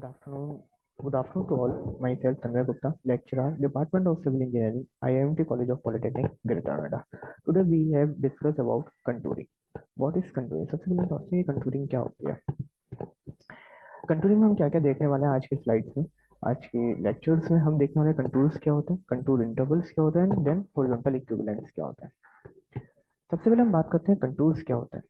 Good afternoon. Good afternoon to all. Myself Tanvay Gupta, lecturer, Department of Civil Engineering, IIMT College of Polytechnic, Greater Noida. Today we have discussed about contouring. What is contouring? सबसे पहले सोचते हैं contouring क्या होती है. Contouring में हम क्या क्या देखने वाले हैं आज के स्लाइड्स में. आज के लेक्चर्स में हम देखने वाले कंटूर्स क्या होते हैं, कंटूर इंटरवल्स क्या होते हैं, एंड देन हॉरिजॉन्टल इक्विवेलेंस क्या होता है. सबसे पहले हम बात करते हैं कंटूर्स क्या होता है.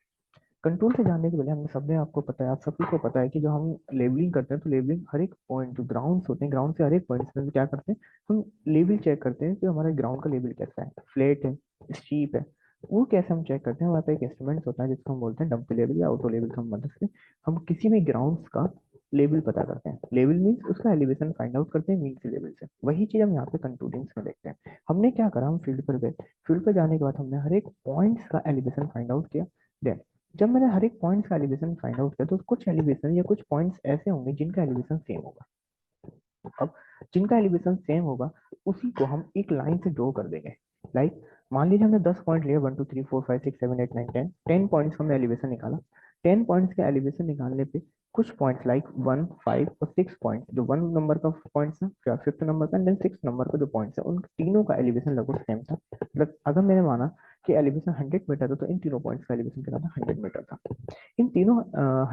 कंट्रोल से जानने के पहले हमने सबने आपको पता है, आप सभी को पता है कि जो हम लेबलिंग करते हैं तो लेबलिंग हर एक पॉइंट जो ग्राउंड्स होते हैं, ग्राउंड से हर एक पॉइंट में क्या करते हैं, हम लेबल चेक करते हैं कि हमारे ग्राउंड का लेबल कैसा है, फ्लैट है, स्टीप है. वो कैसे हम चेक करते हैं, हमारे पास एक इंस्ट्रूमेंट होता है जिसको हम बोलते हैं डंप लेवल या ऑटो लेवल की मदद से हम किसी भी ग्राउंड्स का लेवल पता करते हैं. लेवल मीन्स उसका एलिवेशन फाइंड आउट करते हैं मीन से लेवल से. वही चीज हम यहाँ पे कंटूरिंग्स में देखते हैं. हमने क्या करा, हम फील्ड पर गए, फील्ड पर जाने के बाद हमने हर एक पॉइंट्स का एलिवेशन फाइंड आउट किया. देन जब मैंने हर एक पॉइंट का एलिवेशन फाइंड आउट किया तो कुछ एलिवेशन या कुछ पॉइंट्स ऐसे होंगे जिनका एलिवेशन सेम होगा. अब जिनका एलिवेशन सेम होगा उसी को हम एक लाइन से ड्रॉ कर देंगे. लाइक मान लीजिए हमने 10 पॉइंट लिए, 1 2 3 4 5 6 7 8 9 10 पॉइंट्स हमने एलिवेशन निकाला. 10 पॉइंट्स का एलिवेशन निकालने पे कुछ पॉइंट्स लाइक 1 5 और 6 पॉइंट, जो 1 नंबर का पॉइंट्स है, 5th नंबर का, देन 6 नंबर का जो पॉइंट्स है, उन तीनों का एलिवेशन लगभग सेम था. मतलब अगर मैंने माना कि एलिवेशन 100 मीटर था तो इन तीनों पॉइंट्स का एलिवेशन कितना था, 100 मीटर था. इन तीनों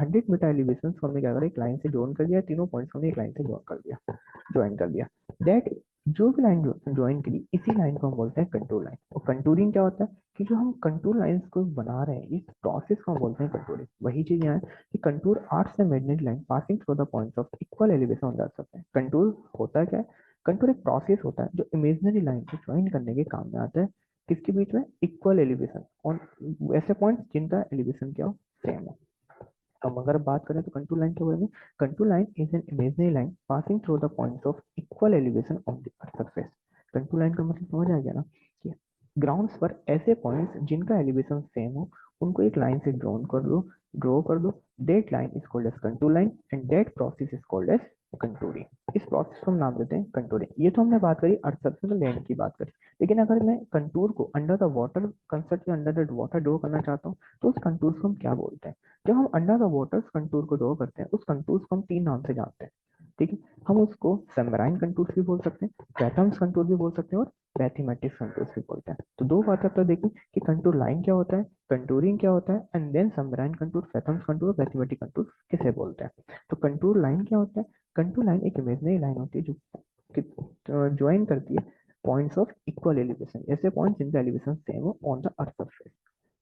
100 मीटर एलिवेशन को हमने क्या करा, एक लाइन से ज्वाइन कर दिया. तीनों पॉइंट्स हमने एक लाइन से ज्वाइन कर दिया. दैट जो भी लाइन ज्वाइन करी इसी लाइन को हम बोलते हैं कंटूर लाइन. और कंटूरिंग क्या होता है कि जो हम कंटूर लाइंस को बना रहे हैं इस प्रोसेस को हम बोलते हैं कंटूरिंग. वही चीज यहाँ है कि contour arts and imaginary line passing through the points of equal elevation on the surface. Contour होता है क्या है, कंटूर एक प्रोसेस होता है जो इमेजिनरी लाइन को ज्वाइन करने के काम में आता है. किसके बीच में, इक्वल एलिवेशन और ऐसे पॉइंट्स जिनका एलिवेशन क्या हो, सेम हो. हम अगर बात करें तो कंटूर लाइन के बारे में, contour line is an imaginary line passing through the points of equal elevation of the earth surface. Contour line का मतलब समझ आ गया ना, कि ग्राउंड्स पर ऐसे पॉइंट्स जिनका एलिवेशन सेम हो उनको एक लाइन से ड्रॉ कर दो. That line is called as contour line and that process is called as contouring. इस प्रोसेस को हम नाम देते हैं कंटूरिंग. ये तो हमने बात करी अर्थ सरफेस और लैंड की बात करी. लेकिन अगर मैं कंटूर को अंडर द वाटर कंसेप्ट के अंडर द वाटर ड्रॉ करना चाहता हूँ तो उस कंटूर को हम क्या बोलते हैं. जब हम अंडर द वाटर कंटूर को ड्रॉ करते हैं उस कंटूर को हम 3 नाम से जानते हैं. ठीक है, हम उसको सबमराइन कंटूर भी बोल सकते हैं, पैटर्न्स कंटूर भी बोल सकते हैं, और मैथमेटिक्स कंटूर भी बोलते हैं. तो दो बात अब तक देखी कि कंटूर लाइन क्या होता है, कंटूरिंग क्या होता है, and then submarine contour, patterns contour, mathematic contour किसे बोलते हैं. तो कंटूर लाइन क्या होता है, कंटूर लाइन एक इमेजिनरी लाइन होती है जो ज्वाइन करती है पॉइंट्स ऑफ इक्वल एलिवेशन, ऐसे पॉइंट जिनका एलिवेशन सेम हो ऑन द अर्थ सरफेस.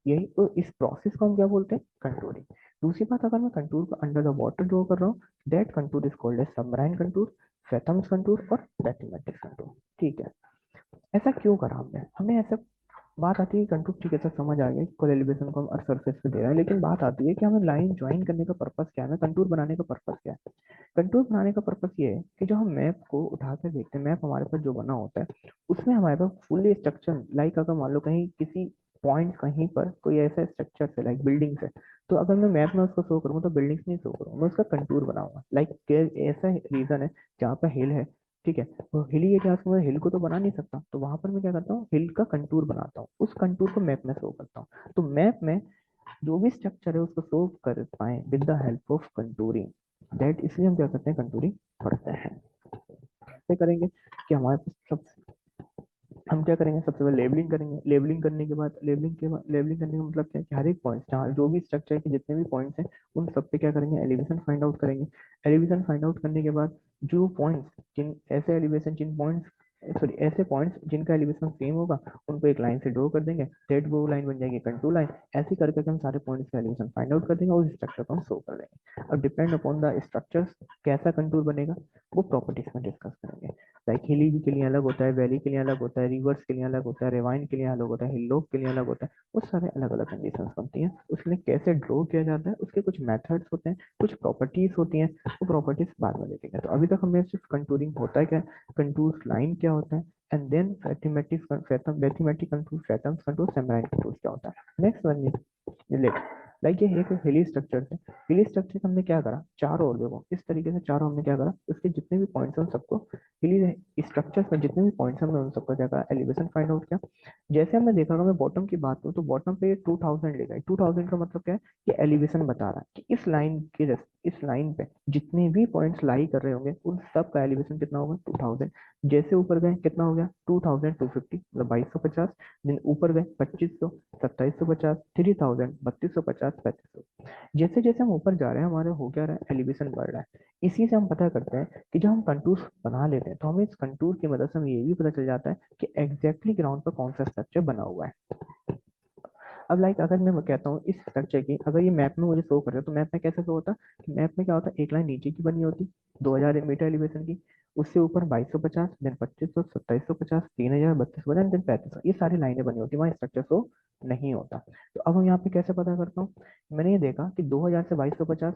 यही तो इस प्रोसेस को हम क्या बोलते हैं, कंटूरिंग. दूसरी बात, अगर मैं कंटूर को अंडर द वाटर ड्रॉ कर रहा हूँ that contour is called as submarine contour, fathoms contour और मैथमेटिक्स कंटूर. ठीक है, ऐसा क्यों करा हमने, ऐसा बात आती है कंटूर, ठीक है सर समझ आ गया इक्वल एलिवेशन को हम अर्थ सरफेस पे दे रहे हैं, लेकिन बात आती है कि हमें लाइन ज्वाइन करने का पर्पस क्या है, कंटूर बनाने का पर्पस क्या है. कंटूर बनाने का पर्पस ये है कि जो हम मैप को उठा कर देखते हैं, मैप हमारे पास जो बना होता है उसमें हमारे पास फुल्ली स्ट्रक्चर, लाइक अगर मान लो कहीं किसी पॉइंट कहीं पर कोई ऐसा स्ट्रक्चर है लाइक बिल्डिंग्स है, तो अगर मैं मैप में उसको शो करूंगा तो बिल्डिंग्स नहीं शो करूंगा, मैं उसका कंटूर बनाऊंगा. लाइक ऐसा रीजन है जहाँ पर हिल है, ठीक है, तो हिली एरिया में मैं हिल को तो बना नहीं सकता, तो वहां पर मैं क्या करता हूँ, हिल का कंटूर बनाता हूँ, उस कंटूर को मैप में शो करता हूँ. तो मैप में जो भी स्ट्रक्चर है उसको शो कर पाए with the help of contouring, that इसलिए हम क्या करते हैं, कंटूरिंग पढ़ते हैं. कैसे करेंगे कि हमारे पास सब, हम क्या करेंगे, सबसे पहले लेबलिंग करेंगे. लेबलिंग करने के बाद लेबलिंग करने का मतलब क्या है कि हर एक पॉइंट जहाँ जो भी स्ट्रक्चर के जितने भी पॉइंट्स हैं उन सब पे क्या करेंगे, एलिवेशन फाइंड आउट करेंगे. एलिवेशन फाइंड आउट करने के बाद जो पॉइंट्स जिन ऐसे एलिवेशन जिन पॉइंट्स सॉरी ऐसे पॉइंट्स जिनका एलिवेशन सेम होगा उनको एक लाइन से ड्रॉ कर देंगे, डेट वो लाइन बन जाएगी कंटूर लाइन. ऐसे करके हम सारे पॉइंट्स का एलिवेशन फाइंड आउट कर देंगे और उस स्ट्रक्चर को हम शो कर देंगे. अब डिपेंड अपॉन द स्ट्रक्चर्स कैसा कंटूर बनेगा वो प्रॉपर्टीज में डिस्कस करेंगे. लाइक हिली के लिए अलग होता है, वैली के लिए अलग होता है, रिवर्स के लिए अलग होता है, रेवाइन के लिए अलग होता है, हिलोक के लिए अलग होता है. वो सारे अलग अलग कंडीशंस बनती हैं. उसमें कैसे ड्रॉ किया जाता है उसके कुछ मेथड्स होते हैं, कुछ प्रॉपर्टीज होती हैं, वो प्रॉपर्टीज बाद में देखेंगे. तो अभी तक हमने सिर्फ कंटूरिंग होता है क्या, कंटूर लाइन क्या होता है, and then mathematic contour, fathoms contour, submarine contour क्या होता है. नेक्स्ट वन इज लाइक ये एक हिली स्ट्रक्चर है. हिली स्ट्रक्चर हमने क्या करा, चारों ओर देखो इस तरीके से चारों हमने क्या करा, उसके जितने भी पॉइंट्स हैं उन सबको हिली स्ट्रक्चर में जितने भी पॉइंट्स हमने उन सबको क्या करा, एलिवेशन फाइंड आउट किया. जैसे हमने देखा, अगर मैं बॉटम की बात करूँ तो बॉटम पे ये 2000 लेगा. 2000 का मतलब क्या है, ये एलिवेशन बता रहा है कि इस लाइन पे जितने भी पॉइंट्स लाई कर रहे होंगे उन सब का एलिवेशन कितना होगा 2000। जैसे ऊपर गए कितना हो गया 2250 मतलब 2250। दिन ऊपर गए 2500, 2750, 3000, 3250, 3500। जैसे जैसे हम ऊपर जा रहे हैं हमारे हो क्या रहा है एलिवेशन बढ़ रहा है। इसी से हम पता करते हैं कि जब हम कंटूर बना लेते हैं तो हमें इस कंटूर की मदद से हमें ये भी पता चल जाता है कि एग्जैक्टली ग्राउंड पर कौन सा स्ट्रक्चर बना हुआ है। अब लाइक अगर मैं कहता हूँ इस स्ट्रक्चर की अगर ये मैप में मुझे शो कर रहा है तो मैप में कैसे शो होता कि मैप में क्या होता है एक लाइन नीचे की बनी होती 2000 मीटर एलिवेशन की, उससे ऊपर 2250, देन 2500, 2750, 3000, 3250, देन 3500, ये सारी लाइनें बनी होती है, वहाँ स्ट्रक्चर शो नहीं होता। तो अब हम यहाँ पे कैसे पता करता हूँ, मैंने ये देखा कि 2000 से 2250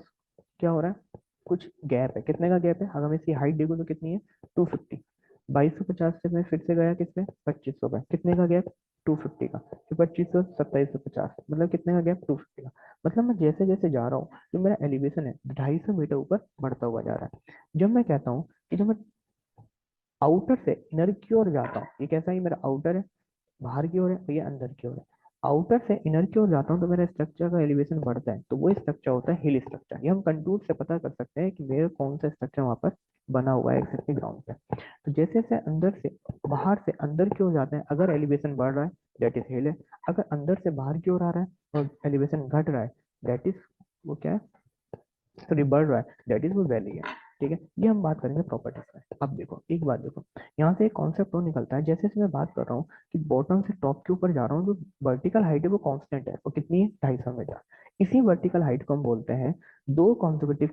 क्या हो रहा है, कुछ गैप है, कितने का गैप है, अगर मैं इसकी हाइट देखूँ तो कितनी है 250। 2250 से मैं फिर से गया किसपे 2500 पे, कितने का गैप 250 का, फिर 2500, 2750, मतलब कितने का गैप 250 का। मतलब मैं जैसे जैसे जा रहा हूँ जो मेरा एलिवेशन है 250 मीटर ऊपर बढ़ता हुआ जा रहा है। जब मैं कहता हूँ कि जब मैं आउटर से इनर की ओर जाता हूँ, ये कैसा ही मेरा आउटर है बाहर की ओर है और ये अंदर की ओर है, आउटर से इनर की ओर जाता हूँ तो मेरा स्ट्रक्चर का एलिवेशन बढ़ता है, तो वो स्ट्रक्चर होता है हिल स्ट्रक्चर। ये हम कंटूर से पता कर सकते हैं कि मेरा कौन सा स्ट्रक्चर वहां पर बना हुआ है एक्सेप्ट ग्राउंड पे। तो जैसे जैसे अंदर से बाहर से अंदर की ओर जाते हैं अगर एलिवेशन बढ़ रहा है दैट इज हिल है, अगर अंदर से बाहर की ओर आ रहा है और एलिवेशन घट रहा है दैट इज वो क्या है, सॉरी बढ़ रहा है दैट इज वो वैली है। ठीक है, ये हम बात करेंगे प्रॉपर्टीज में। अब देखो एक बात देखो, यहाँ से एक कॉन्सेप्ट और निकलता है, जैसे जैसे मैं बात कर रहा हूँ कि बॉटम से टॉप के ऊपर जा रहा हूँ जो वर्टिकल हाइट है वो कांस्टेंट है, वो कितनी है 250 मीटर। इसी वर्टिकल हाइट को हम बोलते हैं दो कॉन्सेक्यूटिव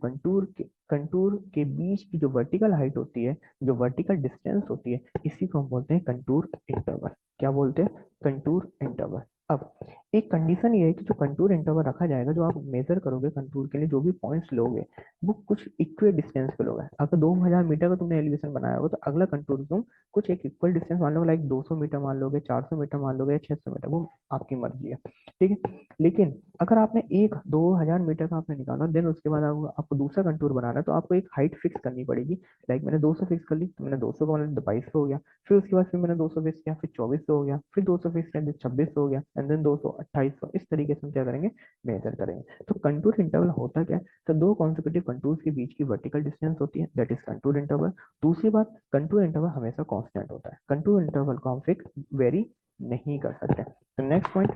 कंटूर के बीच की जो वर्टिकल हाइट होती है, जो वर्टिकल डिस्टेंस होती है, इसी को हम बोलते हैं कंटूर इंटरवल। क्या बोलते हैं, कंटूर इंटरवल। अब एक कंडीशन ये है कि जो कंटूर इंटरवल रखा जाएगा, जो आप मेजर करोगे कंटूर के लिए जो भी पॉइंट्स लोगे वो कुछ इक्वल डिस्टेंस पे लोगे। अगर 2000 मीटर का तुमने एलिवेशन बनाया होगा तो अगला कंटूर तुम कुछ एक इक्वल डिस्टेंस मान लो, लाइक 200 मीटर मान लोगे, 400 मीटर मान लोगे या 600 मीटर, वो आपकी मर्जी है। ठीक है, लेकिन अगर आपने एक 2000 मीटर का आपने निकाला देन उसके बाद आपको दूसरा कंटूर बनाना है तो आपको एक हाइट फिक्स करनी पड़ेगी। लाइक मैंने 200 फिक्स कर ली तो मैंने 200 का मतलब 2200 हो गया, फिर उसके बाद फिर मैंने 200 फिक्स किया, फिर 2400 हो गया, फिर 200 फिक्स किया, 2600 हो गया, एंड देन 200, 2800, इस तरीके से हम क्या करेंगे, मेजर करेंगे। तो कंटूर इंटरवल होता क्या है, तो दो कॉन्सेक्यूटिव कंटूर्स के बीच की वर्टिकल डिस्टेंस होती है दैट इज कंटूर इंटरवल। दूसरी बात, कंटूर इंटरवल हमेशा कांस्टेंट होता है, कंटूर इंटरवल को हम फिक्स वेरी नहीं कर सकते। तो नेक्स्ट पॉइंट,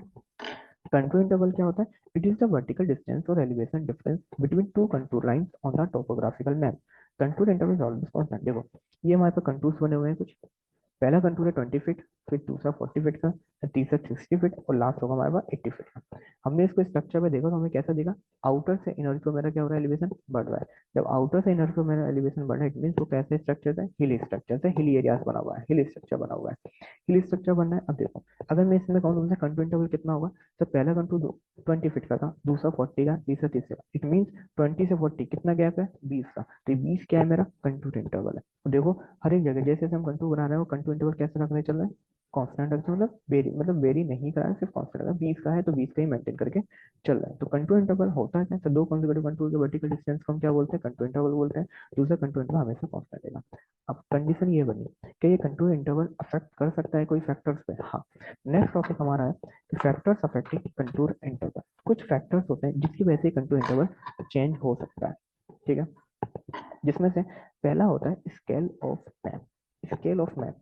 कंटूर इंटरवल क्या होता है, it is the vertical distance और elevation difference between two contour lines on the topographical map. Contour interval is always constant. देखो ये हमारे पास कंटूर्स बने हुए हैं कुछ, पहला कंटूर है 20 फीट, फिर दूसरा 40 फीट का, फिर तीसरा 60 फीट और लास्ट होगा हमारे पास 80 फीट का। हमने इसको स्ट्रक्चर में देखा तो हमें कैसा दिखा, आउटर से इनर को मेरा क्या हो रहा है एलिवेशन बढ़ रहा है। जब आउटर से इनर को मेरा एलिवेशन बढ़ रहा है इट मीन वो कैसे स्ट्रक्चर है, हिली स्ट्रक्चर है, हिली एरियाज बना हुआ है, हिली स्ट्रक्चर बना हुआ है, हिली स्ट्रक्चर बनना है। अब देखो अगर मैं इसमें कहूँ तुमसे कंटूर इंटरवल कितना होगा, तो पहला कंटूर 20 फीट का था, दूसरा 40 का, तीसरा 30 का, इट मीन 20 से 40 कितना गैप है 20 का, तो 20 क्या है मेरा कंटूर इंटरवल है। तो देखो हर एक जगह जैसे जैसे हम कंटूर बना रहे हैं वो कंटूर इंटरवल कैसे रखने चल रहे हैं, कांस्टेंट रखते हैं, मतलब वेरी नहीं करा है, सिर्फ कांस्टेंट है, 20 का है तो 20 का ही मेंटेन करके चल रहा है। तो कंटूर इंटरवल होता है क्या, तो दो कॉन्सेक्यूटिव कंटूर के वर्टिकल डिस्टेंस को हम क्या बोलते हैं, कंटूर इंटरवल बोलते हैं। दूसरा कंटूर इंटरवल हमेशा कांस्टेंट रहेगा। अब कंडीशन ये बनी कि ये कंटूर इंटरवल अफेक्ट कर सकता है कोई फैक्टर्स पे, हाँ। नेक्स्ट टॉपिक हमारा है कि फैक्टर्स अफेक्टिंग कंटूर इंटरवल। कुछ फैक्टर्स होते हैं जिसकी वजह से कंटूर इंटरवल चेंज हो सकता है। ठीक है, जिसमें से पहला होता है scale of map. Scale of map,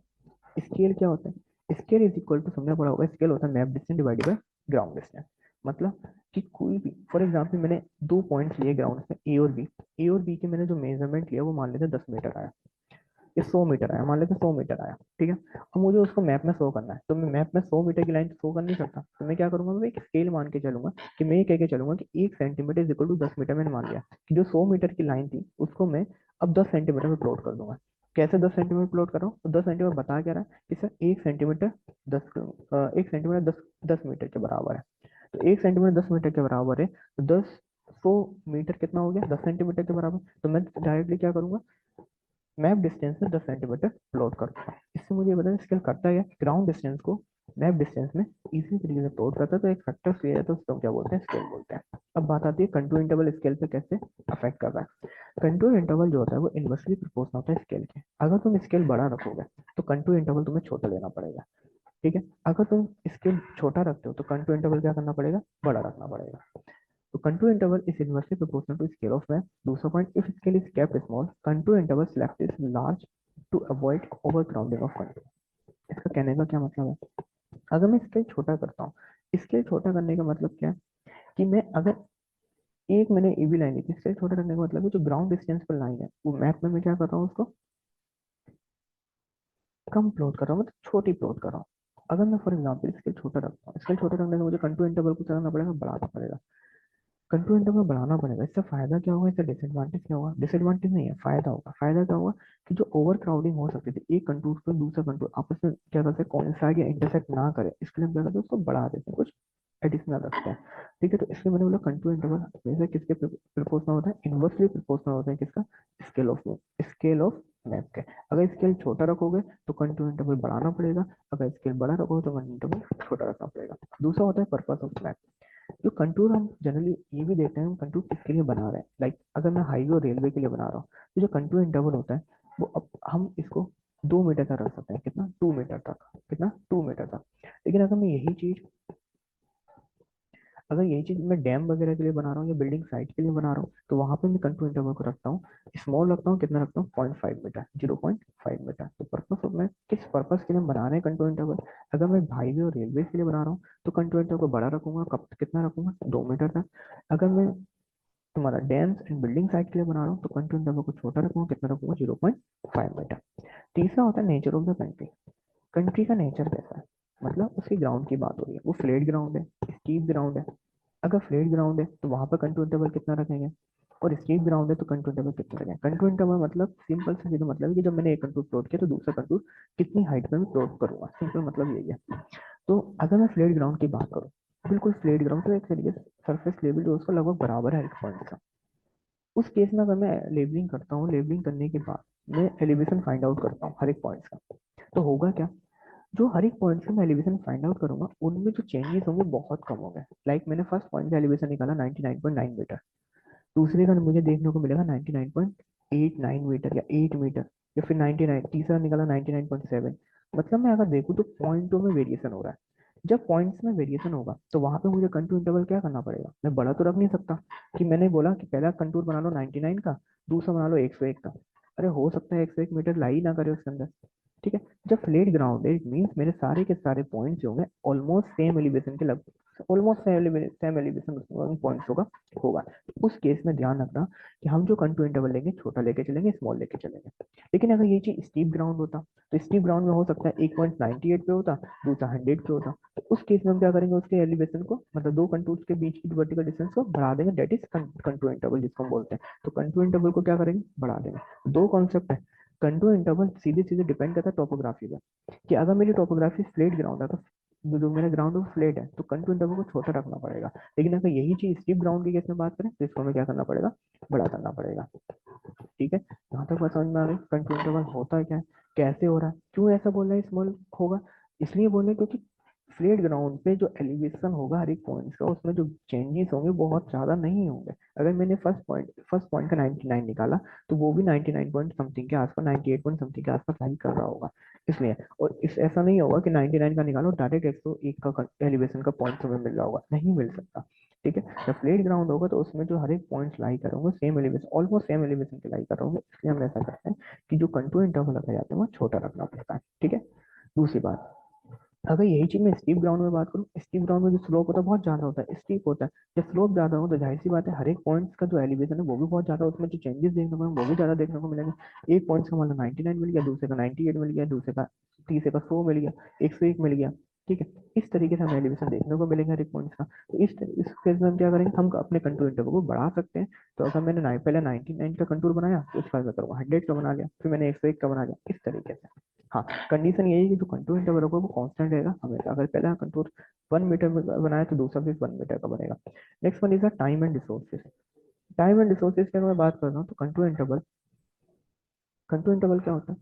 scale क्या होता है, स्केल इज इक्वल टू, तुमने पढ़ा होगा स्केल होता है map distance divided by ground distance. मतलब कि कोई भी फॉर एग्जांपल मैंने दो पॉइंट्स लिए ग्राउंड में ए और बी, ए और बी के मैंने जो मेजरमेंट लिया वो मान लेते 10 मीटर आया, ये 100 मीटर आया, मान लेते 100 मीटर आया। ठीक है, अब मुझे उसको मैप में शो करना है तो मैं मैप में 100 मीटर की लाइन शो कर नहीं सकता, तो मैं क्या करूंगा, मैं एक स्केल मान के चलूंगा कि मैं ये कह के चलूंगा कि 1 centimetre is equal to 10 metre. मैंने मान लिया कि जो 100 मीटर की लाइन थी उसको मैं अब 10 सेंटीमीटर में प्लॉट कर दूंगा। कैसे 10 सेंटीमीटर प्लॉट कर रहा हूँ, तो 10 सेंटीमीटर बता क्या रहा है कि सर 1 सेंटीमीटर 1 सेंटीमीटर 10 मीटर के बराबर है। तो 1 सेंटीमीटर 10 मीटर के बराबर है, तो 100 मीटर कितना हो गया 10 सेंटीमीटर के बराबर। तो मैं डायरेक्टली क्या करूंगा, मैप डिस्टेंस में 10 सेंटीमीटर प्लॉट करता हूँ। इससे मुझे पता है स्केल करता है ग्राउंड डिस्टेंस को मैप डिस्टेंस में इसी तरीके से प्लॉट करता है, तो एक फैक्टर क्लियर है तो उसको क्या बोलते हैं, स्केल बोलते हैं। अब बात आती है कंटूर इंटरवल स्केल पे कैसे अफेक्ट कर रहा है। कंटूर इंटरवल जो होता है वो इनवर्सली प्रोपोर्शनल होता है स्केल के। अगर तुम स्केल बड़ा रखोगे तो कंटूर इंटरवल तुम्हें छोटा लेना पड़ेगा। ठीक है, अगर तुम स्केल छोटा रखते हो तो कंटूर इंटरवल क्या करना पड़ेगा, बड़ा रखना पड़ेगा। तो contour interval is inversely proportional to scale of map. दूसरा point, if scale is kept small contour interval select is large to avoid overcrowding of contour. इसका कहने का क्या मतलब है, अगर मैं स्केल छोटा करता हूँ, स्केल छोटा करने का मतलब क्या है कि मैं अगर एक मैंने एबी लाइन ली, स्केल छोटा करने का मतलब है जो ग्राउंड डिस्टेंस पर लाइन है वो मैप में मैं क्या कर रहा हूँ उसको कम प्लॉट कर रहा हूँ, मतलब छोटी प्लॉट कर रहा हूँ। अगर मैं फॉर एग्जाम्पल स्केल छोटा रखता हूँ, स्केल छोटा करने का मुझे कंटूर इंटरवल को क्या करना पड़ेगा, बढ़ाना पड़ेगा। कंटूर इंटरवल बढ़ाना पड़ेगा, इससे फायदा क्या होगा, इससे डिसएडवांटेज क्या होगा, डिसएडवांटेज नहीं है, फायदा होगा। फायदा क्या होगा कि जो ओवर क्राउडिंग हो सकती थी, एक कंटूर पर दूसरा कंटूर आपस में क्या करते हैं, कोइंसाइड या इंटरसेक्ट ना करे, इसके लिए हम क्या करते हैं, उसको बढ़ा देते हैं, कुछ एडिशनल रखते हैं। ठीक है, तो इसलिए मैंने बोला कंटूर इंटरवल हमेशा किसके प्रोपोर्शनल होता है, इनवर्सली प्रोपोर्शनल होता है किसका, स्केल ऑफ मैप के। अगर स्केल छोटा रखोगे तो कंटूर इंटरवल बढ़ाना पड़ेगा, अगर स्केल बड़ा रखोगे तो कंटूर इंटरवल छोटा रखना पड़ेगा। दूसरा होता है पर्पस ऑफ मैप। जो कंटूर हम जनरली ये भी देखते हैं, हम कंटूर किसके लिए बना रहे हैं, लाइक अगर मैं हाईवे और रेलवे के लिए बना रहा हूँ तो जो कंटूर इंटरवल होता है वो अब हम इसको 2 मीटर तक रख सकते हैं, कितना, 2 मीटर तक, कितना, 2 मीटर तक। लेकिन अगर यही चीज मैं डैम वगैरह के लिए बना रहा हूँ या बिल्डिंग साइट के लिए बना रहा हूँ तो वहां पे मैं कंट्रोल इंटरवल को रखता हूँ स्मॉल, रखता हूँ कितना रखता हूँ, 0.5 मीटर, 0.5 मीटर। तो पर्पस ऑफ मैं किस पर्पस के लिए बना रहे हैं कंट्रोल इंटरवल, अगर मैं हाईवे और रेलवे के लिए बना रहा हूँ तो कंट्रोल इंटरवल को बड़ा रखूंगा, कब कितना रखूंगा, 2 मीटर तक। अगर मैं तुम्हारा डैम्स एंड बिल्डिंग साइट के लिए बना रहा हूँ तो कंट्रोल इंटरवल को छोटा रखूंगा, कितना रखूंगा, 0.5 मीटर। तीसरा होता है nature of the country. Country का नेचर कैसा है, मतलब उसकी ग्राउंड की बात हो रही है, वो फ्लैट ग्राउंड है, स्टीप ग्राउंड है। अगर फ्लैट ग्राउंड है तो वहां पर कंट्रोल इंटरवल कितना रखेंगे, और स्टीप ग्राउंड है तो कंट्रोल इंटरवल कितना रखेंगे। कंट्रोल इंटरवल मतलब सिंपल से सीधा मतलब है कि जब मैंने एक कंट्रोल प्लॉट किया तो दूसरा कंट्रोल कितनी हाइट पे मैं प्लॉट करूंगा, सिंपल मतलब यही है। तो अगर मैं फ्लैट ग्राउंड की बात करूँ, बिल्कुल फ्लैट ग्राउंड तो एक तरीके से सरफेस लेवल जो उसका लगभग बराबर है एक पॉइंट का, उस केस में अगर मैं लेवलिंग करता हूँ, लेवलिंग करने के बाद मैं एलिवेशन फाइंड आउट करता हूँ हर एक पॉइंट का, तो होगा क्या, जो हर एक पॉइंट से मैं एलिवेशन फाइंड आउट करूंगा उनमें जो चेंजेस होंगे बहुत कम होंगे। लाइक मैंने फर्स्ट पॉइंट का एलिवेशन निकाला 99.9 मीटर, दूसरे का मुझे देखने को मिलेगा 99.89 मीटर या 8 मीटर, या फिर 99, तीसरा निकाला 99.7। मतलब मैं अगर देखूँ तो पॉइंटों में वेरिएशन हो रहा है। जब पॉइंट्स में वेरिएशन होगा तो वहां पे मुझे कंटूर इंटरवल क्या करना पड़ेगा, मैं बड़ा तो रख नहीं सकता कि मैंने बोला कि पहला कंटूर बना लो 99 का, दूसरा बना लो 101 का। अरे हो सकता है 101 मीटर ला ही ना करे उसके अंदर। ठीक है, जब फ्लैट ग्राउंड है इट मीन्स मेरे सारे के सारे पॉइंट्स जो होंगे ऑलमोस्ट सेम एलिवेशन के, लगभग ऑलमोस्ट सेम एलिवेशन पॉइंट्स होगा। तो उस केस में ध्यान रखना कि हम जो कंटूर इंटरवल लेंगे छोटा लेके चलेंगे, स्मॉल लेके चलेंगे। लेकिन अगर ये चीज स्टीप ग्राउंड होता तो स्टीप ग्राउंड में हो सकता है 1.98 पे होता, दूसरा 100 पे होता, तो उस केस में हम क्या करेंगे, उसके एलिवेशन को मतलब दो कंटूर्स के बीच की वर्टिकल डिस्टेंस को बढ़ा देंगे, दैट इज कंटूर इंटरवल जिसको हम बोलते हैं। तो कंटूर इंटरवल को क्या करेंगे, बढ़ा देंगे। दो कॉन्सेप्ट है, कंटूर इंटरवल सीधे सीधे डिपेंड करता है टोपोग्राफी पे, कि अगर मेरी टोपोग्राफी फ्लैट ग्राउंड है तो जो मेरा ग्राउंड है वो फ्लैट है तो कंटूर इंटरवल को छोटा रखना पड़ेगा। लेकिन अगर यही चीज स्टीप ग्राउंड की केस में बात करें तो इसको हमें क्या करना पड़ेगा, बड़ा करना पड़ेगा। ठीक है, यहाँ तक बात समझ में आ गई, कंटूर इंटरवल होता है क्या है, कैसे हो रहा है, क्यों ऐसा बोल रहा है स्मॉल होगा, इसलिए बोल रहे हैं क्योंकि फ्लैट ग्राउंड पे जो एलिवेशन होगा हर एक पॉइंट का उसमें जो चेंजेस होंगे बहुत ज्यादा नहीं होंगे। अगर मैंने फर्स्ट पॉइंट का 99 निकाला तो वो भी 99 पॉइंट समथिंग के आसपास, 98 पॉइंट समथिंग के आसपास लाई कर रहा होगा, इसलिए। और इस ऐसा नहीं होगा कि 99 का निकालो डायरेक्ट 101 का एलिवेशन का पॉइंट तुम्हें मिल रहा होगा, नहीं मिल सकता। ठीक है, जब फ्लैट ग्राउंड होगा तो उसमें जो हर एक पॉइंट लाई करोगे same elevation, almost same elevation के लाई करोगे, इसलिए हम ऐसा करते हैं कि जो कंटूर इंटरवल लगाए जाते हैं वो छोटा रखना पड़ता है। ठीक है, दूसरी बात, अगर यही चीज मैं स्टीप ग्राउंड में बात करूँ, स्टीप ग्राउंड में जो स्लोप होता है बहुत ज्यादा होता है, स्टीप होता है। जब स्लोप ज्यादा हो तो जाहिर सी बात है हर एक पॉइंट का जो एलिवेशन है वो भी बहुत ज्यादा, उसमें जो चेंजेस देखने को वो भी ज्यादा देखने को मिलेंगे। एक पॉइंट का मतलब 99 मिल गया, दूसरे का 98 मिल गया, दूसरे का तीसरे का 100 मिल गया, 101 मिल गया। ठीक है, इस तरीके से हमें एलिवेशन देखने को मिलेंगे हर एक पॉइंट का। तो इस केस में हम क्या करेंगे, हम अपने कंटूर इंटरवल को बढ़ा सकते हैं। तो अगर मैंने पहले 99 का कंटूर बनाया तो उसके बाद मैं करूँगा 100 का बना लिया, फिर मैंने 101 का बना लिया, इस तरीके से। हाँ, कंडीशन यही है कि जो कंटूर इंटरवल होगा वो कांस्टेंट रहेगा हमेशा। अगर पहला कंटूर 1 मीटर बनाया तो दूसरा भी 1 मीटर का बनेगा। Next one is time and resources. Time and resources की अगर मैं बात कर रहा हूँ तो कंटूर इंटरवल क्या होता है,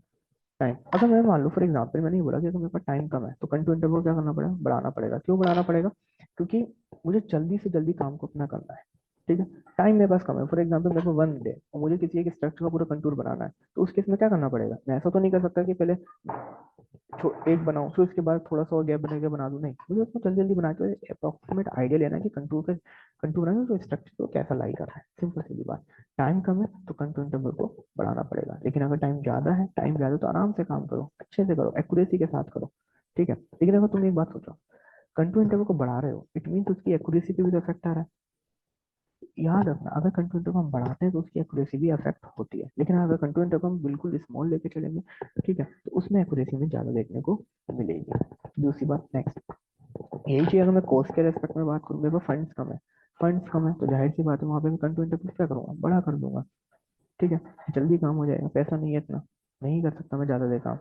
टाइम। अगर मैं मान लो फॉर एग्जाम्पल मैंने ये बोला कि अगर मेरे पास टाइम कम है तो कंटूर इंटरवल क्या करना पड़ेगा, बढ़ाना पड़ेगा। क्यों बढ़ाना पड़ेगा, क्योंकि मुझे जल्दी से जल्दी काम को अपना करना है। ठीक है। टाइम मेरे पास कम है, फॉर एग्जाम्पल मेरे को 1 डे और मुझे किसी एक स्ट्रक्चर का पूरा कंटूर बनाना है, तो उस केस में क्या करना पड़ेगा, मैं ऐसा तो नहीं कर सकता कि पहले एक बनाऊं फिर उसके बाद थोड़ा सा और गैप बना के बना दूं, नहीं, मुझे उसको जल्दी जल्दी बना के अप्रोक्सीमेट आइडिया लेना है कि कंटूर बनाना तो स्ट्रक्चर को कैसा लाई कर रहा है, सिंपल सी बात। टाइम कम है तो कंटूर इंटरवल को बढ़ाना पड़ेगा, लेकिन अगर टाइम ज्यादा तो आराम से काम करो, अच्छे से करो, एक्यूरेसी के साथ करो। ठीक है, लेकिन अगर तुम एक बात सोचो, कंटूर इंटरवल को बढ़ा रहे हो, इट मीन उसकी एक्यूरेसी पे भी तो इफेक्ट आ रहा है। याद रखना, अगर कंटूर इंटरवल हम बढ़ाते हैं तो उसकी एक्यूरेसी भी अफेक्ट होती है, लेकिन अगर कंटूर इंटरवल हम बिल्कुल स्मॉल लेके चलेंगे, ठीक है, तो उसमें एक्यूरेसी में ज्यादा देखने को मिलेगी। दूसरी बात, नेक्स्ट, यही चीज अगर मैं कोस्ट के रेस्पेक्ट में बात करूँ, मेरे पास फंड्स कम है तो जाहिर सी बात है वहां पे मैं कंटूर इंटरवल क्या करूंगा, बड़ा कर दूंगा। ठीक है, जल्दी काम हो जाएगा, पैसा नहीं है इतना, नहीं कर सकता मैं ज्यादा देर काम।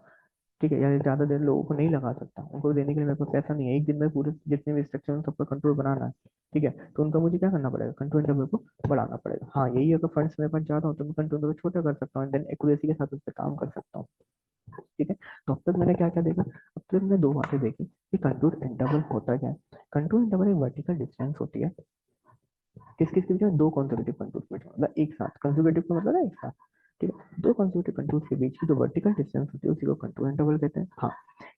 ठीक है, यार ज्यादा देर लोगों को नहीं लगा सकता, उनको देने के लिए मेरे पास पैसा नहीं है, एक दिन में पूरे जितने भी स्ट्रक्चर हैं सबका कंट्रोल बनाना है। ठीक है, तो उनका मुझे क्या करना पड़ेगा, कंट्रोल इंटरवल को बढ़ाना पड़ेगा। हाँ, यही अगर फंड्स मेरे पास ज्यादा हो तो मैं कंट्रोल इंटरवल छोटा कर सकता हूँ, देन एक्यूरेसी के साथ उस पर काम कर सकता हूँ। ठीक है, तो अब तक मैंने क्या क्या देखा, अब तक मैंने दो बातें देखी कि कंट्रोल इंटरवल होता क्या है। कंट्रोल इंटरवल एक वर्टिकल डिस्टेंस होती है, किस किस के बीच में, दो कंसेक्यूटिव कंटूर्स के बीच में, मतलब एक साथ, कंसेक्यूटिव का मतलब है एक साथ। ठीक है, दो कंसेक्यूटिव कंटूर्स के बीच की जो वर्टिकल डिस्टेंस होती है उसी को कंटूर इंटरवल कहते हैं। हाँ,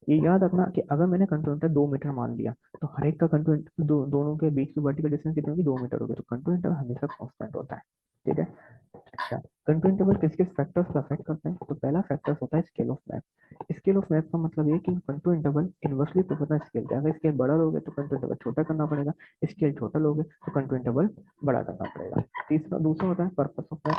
ये याद रखना कि अगर मैंने कंटूर इंटरवल 2 मीटर मान लिया, तो हर एक का कंटूर दोनों के बीच की वर्टिकल डिस्टेंस कितनी होगी, 2 मीटर होगी, तो कंटूर इंटरवल हमेशा कांस्टेंट होता है। ठीक है, अच्छा, कंटूर इंटरवल किस किस फैक्टर्स को अफेक्ट करते हैं, तो पहला फैक्टर होता है scale of map. Scale of map का मतलब ये कि contour interval inversely proportional scale है, अगर स्केल बड़ा लोगे तो कंटूर इंटरवल छोटा करना पड़ेगा, स्केल छोटा लोगे तो कंटूर इंटरवल बड़ा करना पड़ेगा। दूसरा होता है पर्पस ऑफ मैप।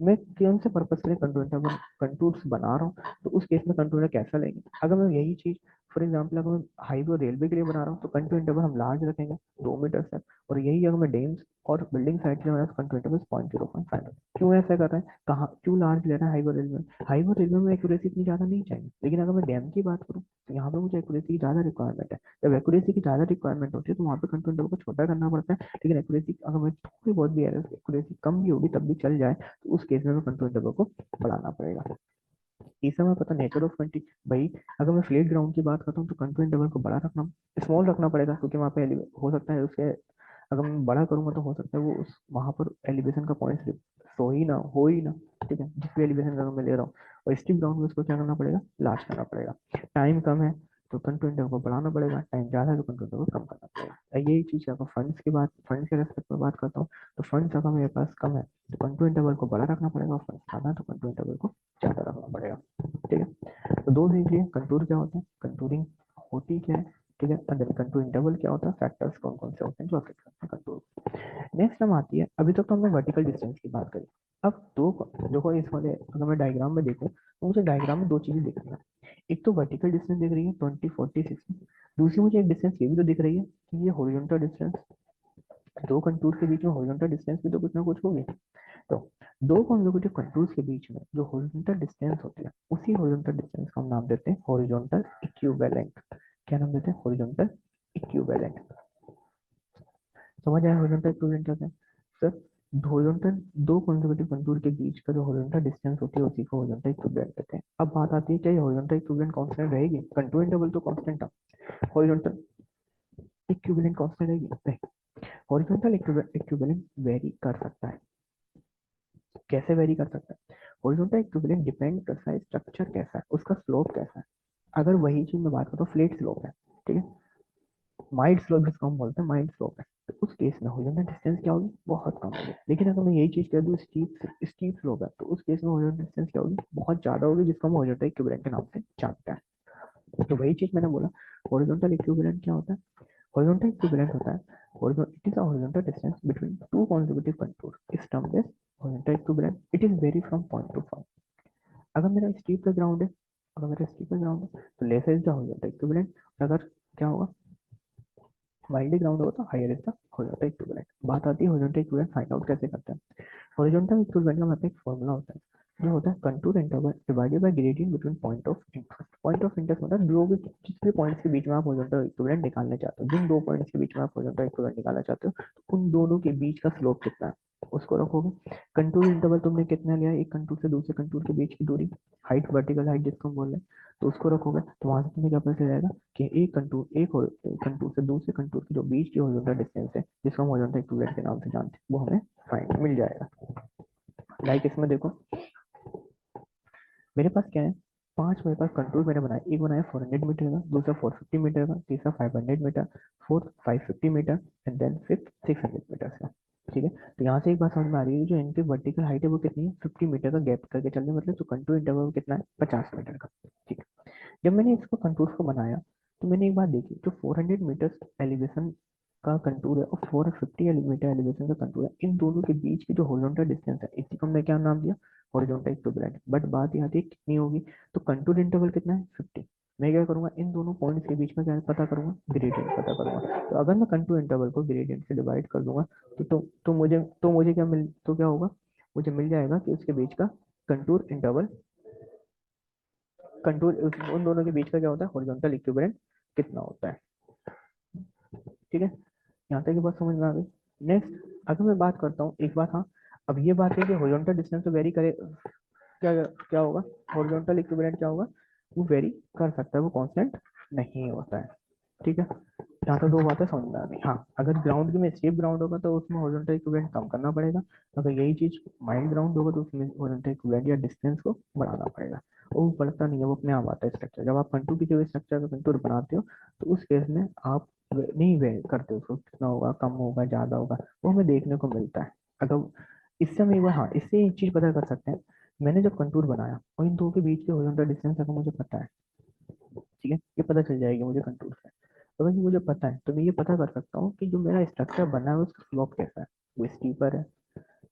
मैं कौन से पर्पस के लिए कंटूर इंटरवल कंटूर्स बना रहा हूँ, तो उस केस में कंटूर कैसा लेंगे। अगर मैं यही चीज फॉर एग्जाम्पल अगर मैं हाईवे और रेलवे के लिए बना रहा हूँ तो कंटूर इंटरवल हम लार्ज रखेंगे, 2 मीटर से, और यही अगर मैं डेम्स और बिल्डिंग साइट के लिए बना तो कंटूर इंटरवल 0.05। क्यों ऐसा कर रहे हैं, कहाँ क्यों लार्ज ले रहा है हाईवे रेलवे में एक्यूरेसी इतनी ज्यादा नहीं चाहिए, लेकिन अगर मैं डैम की बात करूँ तो यहाँ पे मुझे एक्यूरेसी की ज्यादा रिक्वायरमेंट है। जब एक्यूरेसी की ज्यादा रिक्वायरमेंट होती है तो वहाँ पे कंट्रोल इंटरवल को छोटा करना पड़ता है, लेकिन एक्यूरेसी अगर मैं थोड़ी बहुत भी एक्यूरेसी कम भी होगी तब भी चल जाए, तो उस केस में कंट्रोल इंटरवल को बढ़ाना पड़ेगा। तीसरा में पता नेचर ऑफ कंट्री, भाई अगर मैं फ्लैट ग्राउंड की बात करता हूँ तो कंट्रोल इंटरवल को बड़ा रखना, स्मॉल रखना पड़ेगा, क्योंकि वहाँ पे हो सकता है उसके, अगर मैं बड़ा करूंगा तो हो सकता है वो उस वहां पर एलिवेशन का पॉइंट सो ही ना हो ही ना। ठीक है, जिस भी एलिवेशन का मैं ले रहा हूँ, और स्टीप ग्राउंड में उसको क्या करना पड़ेगा, लार्ज करना पड़ेगा। टाइम कम है तो कंट्रोल इंटरवल को बढ़ाना पड़ेगा, टाइम ज्यादा है तो कंट्रोल इंटरवल को कम करना पड़ेगा। यही चीज अगर फंड्स के रेस्पेक्ट में बात करता हूँ, तो फंड्स अगर मेरे पास कम है तो कंट्रोल इंटरवल को बड़ा रखना पड़ेगा, और फंड्स ज्यादा है तो कंट्रोल इंटरवल को ज्यादा रखना पड़ेगा। ठीक है, तो दो देख लिए, कंटूर क्या होता है, कंटूरिंग होती क्या है। ठीक है, अंदर कंटूर इंटरवल क्या होता है, फैक्टर्स कौन कौन से होते हैं जो अफेक्ट करते हैं कंटूर। नेक्स्ट हम आती है, अभी तक तो हमने वर्टिकल डिस्टेंस की बात करी, अब दो देखो इस वाले अगर मैं डायग्राम में देखूं तो मुझे डायग्राम में दो चीजें दिख रही है। एक तो वर्टिकल डिस्टेंस दिख रही है 20, 40, 60, दूसरी मुझे एक डिस्टेंस ये भी तो दिख रही है कि ये हॉरिजॉन्टल डिस्टेंस, दो कंटूर के बीच में हॉरिजॉन्टल डिस्टेंस भी तो कुछ ना कुछ होगी। तो दो कॉन्सेक्यूटिव कंटूर्स के बीच में जो हॉरिजॉन्टल डिस्टेंस होती है, उसी हॉरिजॉन्टल डिस्टेंस का हम नाम देते हैं हॉरिजॉन्टल इक्विवेलेंट। क्या नाम देते हैं, हॉरिजॉन्टल इक्विवेलेंट। समझ आया हॉरिजॉन्टल इक्विवेलेंट क्या है सर, हॉरिजॉन्टल दो कॉन्सेक्यूटिव कंटूर के बीच का जो हॉरिजॉन्टल डिस्टेंस होती है उसी को हॉरिजॉन्टल इक्विवेलेंट कहते हैं। अब बात आती है क्या ये हॉरिजॉन्टल इक्विवेलेंट कांस्टेंट रहेगी, कंटूर इंटरवल तो कांस्टेंट है, हॉरिजॉन्टल इक्विवेलेंट कांस्टेंट रहेगी नहीं, हॉरिजॉन्टल इक्विवेलेंट वेरी कर सकता है। कैसे वेरी कर सकता है, हॉरिजॉन्टल इक्विवेलेंट डिपेंड करता है स्ट्रक्चर कैसा है, उसका स्लोप कैसा है। अगर वही चीज मैं बात करता हूँ फ्लैट स्लोप है, ठीक है, माइल्ड स्लोप जिसको हम बोलते हैं माइल्ड स्लोप है, तो उस केस में हॉरिजॉन्टल डिस्टेंस क्या होगी, बहुत कम होगी। लेकिन अगर मैं यही चीज कह दूँ स्टीप स्टीप स्लोप है, तो उस केस में हॉरिजॉन्टल डिस्टेंस क्या होगी, बहुत ज्यादा होगी, जिसको हम हॉरिजॉन्टल इक्विवेलेंट के नाम से जानते हैं। तो वही चीज मैंने बोला, हॉरिजॉन्टल इक्विवेलेंट क्या होता है, हॉरिजॉन्टल इक्विवेलेंट होता है it is a horizontal distance between two consecutive contours is termed as horizontal equivalent. It is vary from point to point. अगर मेरा स्टीप ग्राउंड है, अगर मेरा स्टीप ग्राउंड है तो lesser is the horizontal equivalent, अगर क्या होगा वाइल्ड ग्राउंड होगा तो higher is the horizontal equivalent. बात आती है हॉरिजॉन्टल इक्विवेलेंट फाइंड आउट कैसे करते हैं। हॉरिजॉन्टल इक्विवेलेंट का मतलब एक फॉर्मूला होता है, जो होता है contour interval divided by gradient between point of interest. Point of interest मतलब जो भी जिस भी पॉइंट्स के बीच में आप हॉरिजॉन्टल इक्विवेलेंट निकालना चाहते हो, जिन दो पॉइंट्स के बीच में आप हॉरिजॉन्टल इक्विवेलेंट निकालना चाहते हो, तो उन दोनों के बीच का स्लोप कितना है, उसको रखोगे। कंटूर इंटरवल तुमने कितना लिया है, एक कंटूर से दूसरे कंटूर के बीच की दूरी, हाइट, वर्टिकल हाइट जिसको हम बोल रहे हैं, तो उसको रखोगे। तो वहां से तुम्हें क्या पता चल जाएगा कि एक कंटूर से दूसरे कंटूर के जो बीच की हॉरिजॉन्टल डिस्टेंस है, जिसको हम हॉरिजॉन्टल इक्विवेलेंट के नाम से जानते हैं, वो हमें फाइंड मिल जाएगा। लाइक इसमें देखो, मेरे पास क्या है, पांच मेरे पास कंटूर मैंने बनाया, एक बनाया 400 मीटर का, दूसरा 450 मीटर का, तीसरा 500 metre, fourth 550 metre, and then fifth 600 metre का। ठीक है, तो यहाँ से एक बात समझ में आ रही है, जो इनकी वर्टिकल हाइट है वो कितनी है, 50 मीटर का गैप करके चल रहे हैं, मतलब जो कंटूर इंटरवल कितना है, 50 मीटर का। ठीक है, जब मैंने इसको कंटूर को बनाया, तो मैंने एक बात देखी, जो 400 मीटर एलिवेशन का कंटूर है और 450 मीटर एलिवेशन का कंटूर है, इन दोनों के बीच की जो हॉरिजॉन्टल डिस्टेंस है, इसी को मैं क्या नाम दिया, हॉरिजॉन्टल इक्विवेलेंट। बट बात यहाँ थी कितनी होगी, तो कंटूर इंटरवल कितना है, 50। मैं क्या करूंगा, इन दोनों पॉइंट्स के बीच में क्या पता करूंगा, ग्रेडियंट पता करूंगा। तो अगर मैं कंटूर इंटरवल को ग्रेडियंट से डिवाइड कर दूंगा, तो मुझे क्या होगा, मुझे मिल जाएगा कि उसके बीच का कंटूर इंटरवल, कंटूर उन दोनों के बीच का क्या होता है, हॉरिजॉन्टल इक्विवेलेंट कितना होता है। ठीक है, यहाँ तक की बात समझ में आ गई। नेक्स्ट अगर मैं बात करता हूँ एक बात, हाँ, अब ये बात है कि हॉरिजॉन्टल डिस्टेंस तो वेरी करे, क्या क्या होगा, हॉरिजॉन्टल इक्विवेलेंट क्या होगा, वो वेरी कर सकता है, वो कांस्टेंट नहीं होता है। ठीक है, यहाँ तक दो बातें समझ में आ गई। हाँ, अगर ग्राउंड में स्टेप ग्राउंड होगा तो उसमें हॉरिजॉन्टल इक्विवेलेंट कम करना पड़ेगा, अगर यही चीज माइल्ड ग्राउंड होगा तो उसमें हॉरिजॉन्टल इक्विवेलेंट या डिस्टेंस को बढ़ाना पड़ेगा। वो बढ़ता नहीं है, वो अपने आप आता है स्ट्रक्चर। जब आप कंटूर किसी भी स्ट्रक्चर का कंटूर बनाते हो, तो उस केस में आप नहीं वे करते हो उसको, कितना होगा, कम होगा, ज्यादा होगा, वो हमें देखने को मिलता है। अगर इससे हम एक बार, हाँ, इससे एक चीज पता कर सकते हैं, मैंने जब कंटूर बनाया और इन दो के बीच के हॉरिजॉन्टल डिस्टेंस अगर मुझे पता है, ठीक है, ये पता चल जाएगी मुझे कंटूर से। तो अगर ये मुझे पता है तो मैं ये पता कर सकता हूँ कि जो मेरा स्ट्रक्चर बना है उसका स्लोप कैसा है, वो स्टीपर है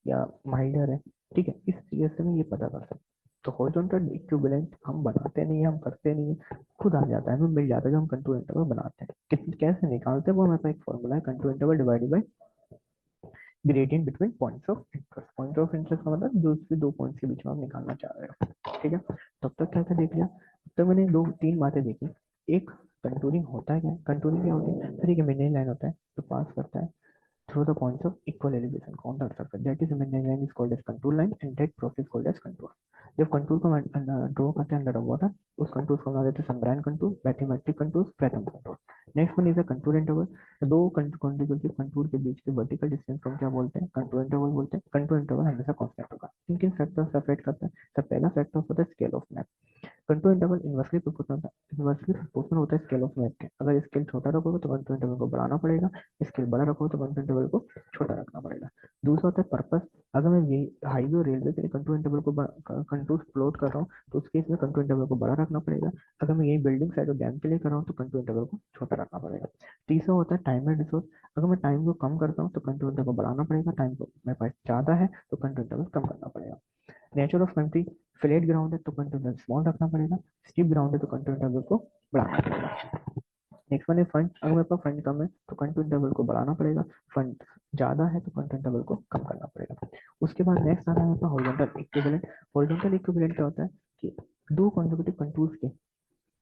या माइल्डर है। ठीक है, इस चीज से मैं ये पता कर सकता हूँ। तो हॉरिजॉन्टल इक्विवेलेंट हम बनाते नहीं है, हम करते नहीं है, खुद आ जाता है, हमें मिल जाता है जब हम कंटूर इंटरवल बनाते हैं। कैसे निकालते हैं, वो हमारे पास एक फॉर्मूला है, contour interval divided by gradient between points of interest. Point of interest का मतलब जो उसके दो पॉइंट्स के बीच में आप निकालना चाह रहे हो। ठीक है, तब तक क्या क्या देख लिया, तब तक मैंने दो तीन बातें देखी। एक, कंटूरिंग होता है क्या, कंटूरिंग क्या होती है, फिर एक मिडल लाइन होता है जो पास करता है through the points of equal elevation on the surface. That is imaginary line is called as contour line and that process called as contour. जब कंटूर को ड्रॉ करते हैं अंडर वाटर, उस कंटूर को बना देते हैं submarine contour, bathymetric contour, fathom contour. Next one is a contour interval. दो कॉन्टिग्यूटिव कंटूर के बीच के वर्टिकल डिस्टेंस को हम क्या बोलते हैं, कंटूर इंटरवल बोलते हैं। कंटूर इंटरवल हमेशा कांस्टेंट होगा। किन किन फैक्टर सेपरेट करते हैं, सब पहला फैक्टर होता है scale of map. Contour interval inversely proportional होता है स्केल ऑफ मैप के। अगर स्केल छोटा रखोगे तो कंटूर इंटरवल को बढ़ाना पड़ेगा, स्केल बड़ा रखोगे तो कंटूर इंटरवल को छोटा रखना पड़ेगा। दूसरा होता है पर्पस। अगर मैं हाईवे और रेलवे के लिए कंटूर इंटरवल को कंटूर प्लॉट कर रहा हूँ तो उस केस में कंटूर इंटरवल को बड़ा रखना पड़ेगा। अगर मैं यही बिल्डिंग साइड और डैम के लिए कर रहा हूँ तो कंटूर इंटरवल को छोटा रखना पड़ेगा। तीसरा होता है टाइम एंड रिसोर्स। अगर मैं टाइम को कम करता हूँ तो कंटूर इंटरवल को बढ़ाना पड़ेगा, टाइम को मेरे पास ज्यादा है तो कंटूर इंटरवल कम करना पड़ेगा। Nature of country, flat ground है तो कंटेनर स्मॉल रखना पड़ेगा, स्टीप ग्राउंड है तो कंटेनर को बढ़ाना पड़ेगा। नेक्स्ट वन है फंड। अगर मेरे पास फंड कम है तो कंटेनर को बढ़ाना पड़ेगा, फंड ज्यादा है तो कंटेनर को कम करना पड़ेगा। उसके बाद नेक्स्ट आता है मेरे पास हॉरिजॉन्टल इक्विवेलेंट। हॉरिजॉन्टल इक्विवेलेंट क्या होता है कि दो कॉन्जिक्यूटिव कंटूर्स के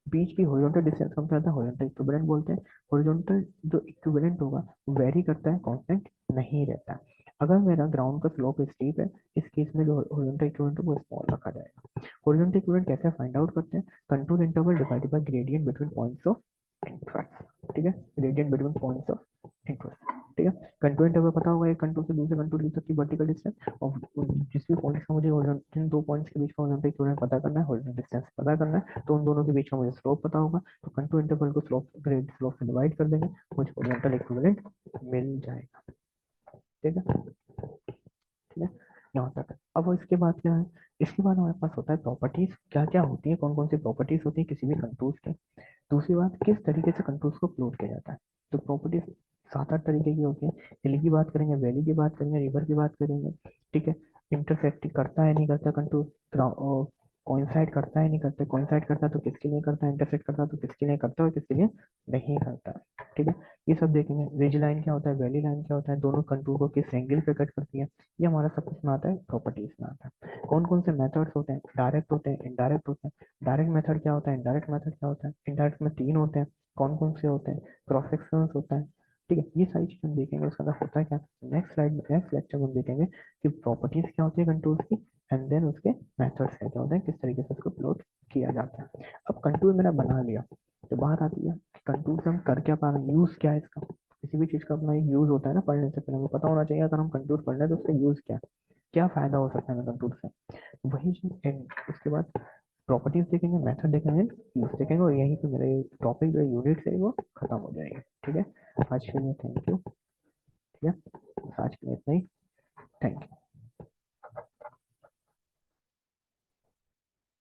बीच की हॉरिजॉन्टल डिस्टेंस हम क्या होता है, हॉरिजॉन्टल इक्विवेलेंट बोलते हैं। हॉरिजॉन्टल जो इक्विवेलेंट होगा वो वेरी करता है, कांस्टेंट नहीं रहता है। अगर मेरा ग्राउंड का स्लोप स्टीप है, इस केस में जो हॉरिजॉन्टल इक्विवेलेंट है वो स्मॉल रखा जाएगा। हॉरिजॉन्टल इक्विवेलेंट कैसे फाइंड आउट करते हैं, contour interval divided by gradient between points of interest. ठीक है, gradient between points of interest. ठीक है, कंटूर इंटरवल पता होगा, एक कंटूर से दूसरे कंटूर की तक की वर्टिकल डिस्टेंस, और जिस भी पॉइंट्स का मुझे जिन दो पॉइंट्स के बीच का हॉरिजॉन्टल इक्विवेलेंट पता करना है, हॉरिजॉन्टल डिस्टेंस पता करना है, तो उन दोनों के बीच का मुझे स्लोप पता होगा, तो कंटूर इंटरवल को स्लोप ग्रेड स्लोप से डिवाइड कर देंगे, मुझे हॉरिजॉन्टल इक्विवेलेंट मिल जाएगा। ठीक है, ठीक है, यहाँ तक है। अब वो इसके बाद क्या है, इसके बाद हमारे पास होता है प्रॉपर्टीज, क्या क्या होती है, कौन कौन सी प्रॉपर्टीज होती है किसी भी कंटूर के। दूसरी बात, किस तरीके से कंटूर्स को प्लॉट किया जाता है। तो प्रॉपर्टीज सात आठ तरीके की होती है। हिल की बात करेंगे, वैली की बात करेंगे, रिवर की बात करेंगे। ठीक है, इंटरसेक्ट करता है नहीं करता कंटूर, कोइंसाइड करता है नहीं करता, कोइंसाइड करता है तो किसके लिए करता है, इंटरसेक्ट करता है तो किसके लिए करता है और किसके लिए नहीं करता है। ठीक है, ये सब देखेंगे। रिज लाइन क्या होता है, वैली लाइन क्या होता है, दोनों कंटूर को किस एंगल पे कट करती है, ये हमारा सब कुछ में आता है, प्रॉपर्टीज में आता है। कौन कौन से मेथड्स होते हैं, डायरेक्ट होते हैं, इनडायरेक्ट होते हैं। डायरेक्ट मेथड क्या होता है, इनडायरेक्ट मेथड क्या होता है, इनडायरेक्ट में तीन होते हैं। कौन कौन से होते हैं, क्रॉस सेक्शन होता है, ठीक है, ये सारी चीजें हम देखेंगे उसके अंदर होता है क्या। नेक्स्ट स्लाइड में, नेक्स्ट लेक्चर में हम देखेंगे कि प्रॉपर्टीज क्या होती है कंटूर की, एंड देन उसके मेथड्स क्या क्या होते हैं, किस तरीके से उसको प्लॉट किया जाता है। अब कंटूर मैंने बना लिया, तो बात आती है कि कंटूर से हम कर क्या पा रहे हैं, यूज क्या है इसका। किसी भी चीज का अपना एक यूज होता है ना, पढ़ने से पहले हमें पता होना चाहिए अगर हम कंटूर पढ़ रहे हैं तो उसका यूज क्या है, क्या फायदा हो सकता है हमें कंटूर से। वही चीज उसके बाद प्रॉपर्टीज देखेंगे, मेथड देखेंगे, यूज देखेंगे, और यहीं पे मेरे टॉपिक जो यूनिट है वो खत्म हो जाएंगे। ठीक है, आज के लिए थैंक यू। ठीक है, आज के लिए इतना ही, थैंक यू।